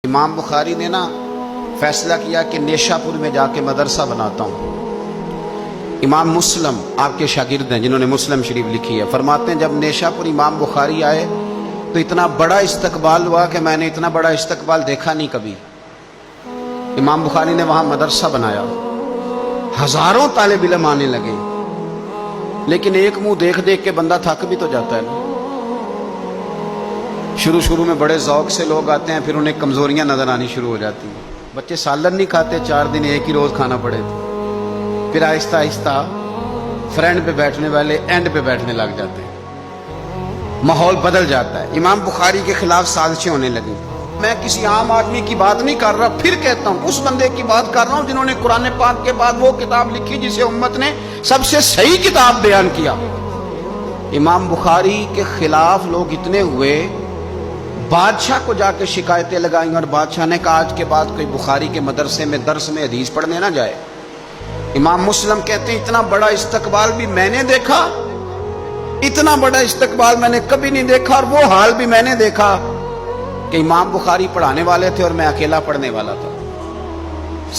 امام بخاری نے فیصلہ کیا کہ نیشاپور میں جا کے مدرسہ بناتا ہوں۔ امام مسلم آپ کے شاگرد ہیں جنہوں نے مسلم شریف لکھی ہے، فرماتے ہیں جب نیشاپور امام بخاری آئے تو اتنا بڑا استقبال ہوا کہ میں نے اتنا بڑا استقبال دیکھا نہیں کبھی۔ امام بخاری نے وہاں مدرسہ بنایا، ہزاروں طالب علم آنے لگے، لیکن ایک منہ دیکھ دیکھ کے بندہ تھک بھی تو جاتا ہے نا۔ شروع میں بڑے ذوق سے لوگ آتے ہیں، پھر انہیں کمزوریاں نظر آنی شروع ہو جاتی ہیں۔ بچے سالن نہیں کھاتے، 4 دن ایک ہی روز کھانا پڑے تھے، پھر آہستہ آہستہ فرینڈ پہ بیٹھنے والے اینڈ پہ بیٹھنے لگ جاتے ہیں، ماحول بدل جاتا ہے۔ امام بخاری کے خلاف سازشیں ہونے لگیں۔ میں کسی عام آدمی کی بات نہیں کر رہا، پھر کہتا ہوں اس بندے کی بات کر رہا ہوں جنہوں نے قرآن پاک کے بعد وہ کتاب لکھی جسے امت نے سب سے صحیح کتاب بیان کیا۔ امام بخاری کے خلاف لوگ اتنے ہوئے، بادشاہ کو جا کے شکایتیں لگائیں، اور بادشاہ نے کہا آج کے بعد کوئی بخاری کے مدرسے میں درس میں حدیث پڑھنے نہ جائے۔ امام مسلم کہتے ہیں اتنا بڑا استقبال بھی میں نے دیکھا، اتنا بڑا استقبال میں نے کبھی نہیں دیکھا، اور وہ حال بھی میں نے دیکھا کہ امام بخاری پڑھانے والے تھے اور میں اکیلا پڑھنے والا تھا۔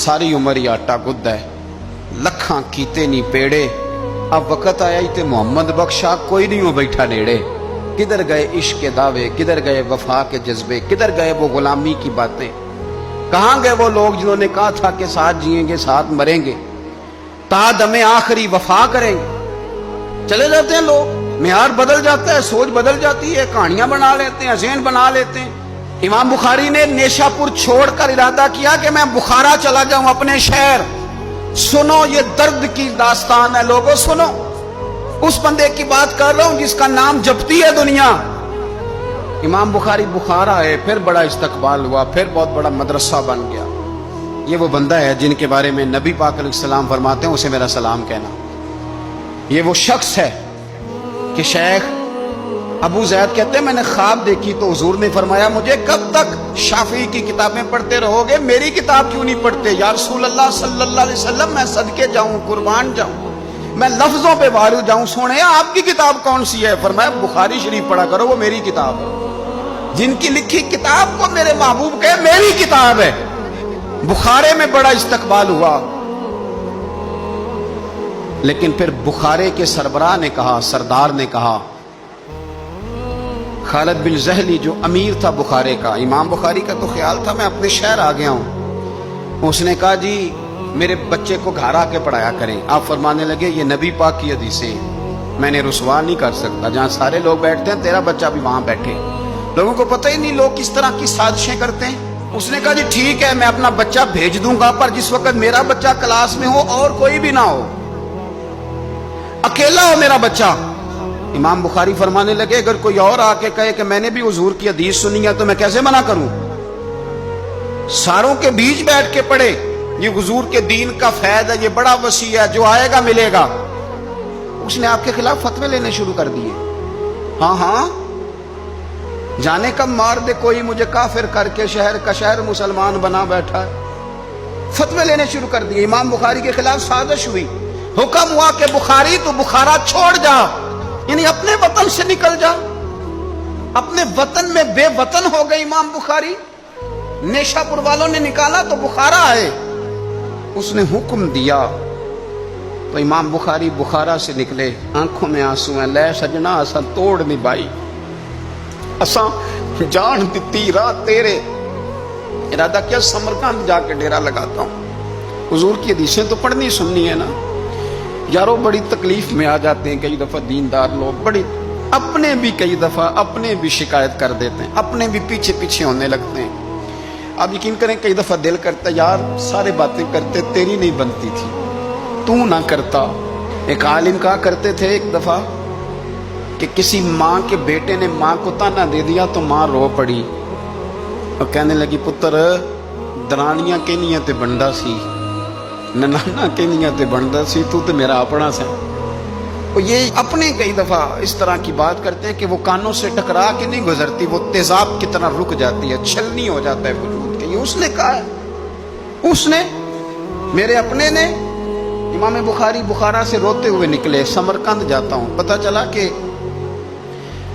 ساری عمر ہی آٹا گد ہے، لکھاں کیتے نہیں پیڑے، اب وقت آیا ہی تے محمد بخشا کوئی نہیں ہو بیٹھا نیڑے۔ کدھر گئے عشق کے دعوے، کدھر گئے وفا کے جذبے، کدھر گئے وہ غلامی کی باتیں، کہاں گئے وہ لوگ جنہوں نے کہا تھا کہ ساتھ جئیں گے ساتھ مریں گے، تا دم آخری وفا کریں گے۔ چلے جاتے ہیں لوگ، معیار بدل جاتا ہے، سوچ بدل جاتی ہے، کہانیاں بنا لیتے ہیں، ذہن بنا لیتے ہیں۔ امام بخاری نے نیشاپور چھوڑ کر ارادہ کیا کہ میں بخارا چلا جاؤں، اپنے شہر۔ سنو یہ درد کی داستان ہے لوگوں، سنو، اس بندے کی بات کر رہا ہوں جس کا نام جپتی ہے دنیا۔ امام بخاری بخارا ہے، پھر بڑا استقبال ہوا، پھر بہت بڑا مدرسہ بن گیا۔ یہ وہ بندہ ہے جن کے بارے میں نبی پاک علیہ السلام فرماتے ہیں اسے میرا سلام کہنا۔ یہ وہ شخص ہے کہ شیخ ابو زید کہتے ہیں میں نے خواب دیکھی تو حضور نے فرمایا مجھے کب تک شافعی کی کتابیں پڑھتے رہو گے، میری کتاب کیوں نہیں پڑھتے؟ یا رسول اللہ صلی اللہ علیہ وسلم میں صدقے جاؤں، قربان جاؤں، میں لفظوں پہ وارد جاؤں، سونے آپ کی کتاب کون سی ہے؟ فرمایا بخاری شریف پڑھا کرو، وہ میری کتاب ہے۔ جن کی لکھی کتاب کو میرے محبوب کہے میری کتاب ہے۔ بخارے میں بڑا استقبال ہوا، لیکن پھر بخارے کے سربراہ نے کہا، سردار نے کہا، خالد بن زہلی جو امیر تھا بخارے کا، امام بخاری کا تو خیال تھا میں اپنے شہر آ گیا ہوں، اس نے کہا جی میرے بچے کو گھر آ کے پڑھایا کریں۔ آپ فرمانے لگے یہ نبی پاک کی حدیثیں میں نے رسوا نہیں کر سکتا، جہاں سارے لوگ بیٹھتے ہیں تیرا بچہ بھی وہاں بیٹھے۔ لوگوں کو پتہ ہی نہیں لوگ کس طرح کی سازشیں کرتے ہیں۔ اس نے کہا جی ٹھیک ہے میں اپنا بچہ بھیج دوں گا، پر جس وقت میرا بچہ کلاس میں ہو اور کوئی بھی نہ ہو، اکیلا ہو میرا بچہ۔ امام بخاری فرمانے لگے اگر کوئی اور آ کے کہے کہ میں نے بھی حضور کی حدیث سنی ہے تو میں کیسے منع کروں؟ ساروں کے بیچ بیٹھ کے پڑھے، یہ حضور کے دین کا فیض ہے، یہ بڑا وسیع ہے، جو آئے گا ملے گا۔ اس نے آپ کے خلاف فتوے لینے شروع کر دیے۔ ہاں جانے کب مار دے کوئی مجھے کافر کر کے، شہر کا شہر مسلمان بنا بیٹھا ہے۔ فتوے لینے شروع کر دیے، امام بخاری کے خلاف سازش ہوئی، حکم ہوا کہ بخاری تو بخارا چھوڑ جا، یعنی اپنے وطن سے نکل جا۔ اپنے وطن میں بے وطن ہو گئے امام بخاری، نیشاپور والوں نے نکالا تو بخارا ہے۔ اس نے حکم دیا تو امام بخاری بخارا سے نکلے، آنکھوں میں آنسو ہیں، لے سجنا اساں توڑ نبھائی، اساں جان دتی راہ تیرے، ارادہ کیا سمرقند جا کے ڈیرا لگاتا ہوں۔ حضور کی حدیثیں تو پڑھنی سننی ہے نا یارو، بڑی تکلیف میں آ جاتے ہیں کئی دفعہ دیندار لوگ، بڑی اپنے بھی کئی دفعہ اپنے بھی شکایت کر دیتے ہیں، اپنے بھی پیچھے پیچھے ہونے لگتے ہیں۔ آپ یقین کریں کئی دفعہ دل کرتا یار سارے باتیں کرتے تیری نہیں بنتی تھی، تو نہ کرتا۔ ایک عالم کہا کرتے تھے ایک دفعہ کہ کسی ماں کے بیٹے نے ماں کو تانا دے دیا تو ماں رو پڑی اور کہنے لگی پتر درانیاں کہنیاں تے بنڈا سی، ننانا کہنیاں تے بنڈا سی، تو تے میرا اپنا سا۔ اور یہ اپنے کئی دفعہ اس طرح کی بات کرتے ہیں کہ وہ کانوں سے ٹکرا کے نہیں گزرتی، وہ تیزاب کی طرح رک جاتی ہے، چھلنی ہو جاتا ہے وجود کے۔ یہ اس نے کہا ہے، اس نے، میرے اپنے نے۔ امام بخاری بخارا سے روتے ہوئے نکلے، سمرقند جاتا ہوں، پتہ چلا کہ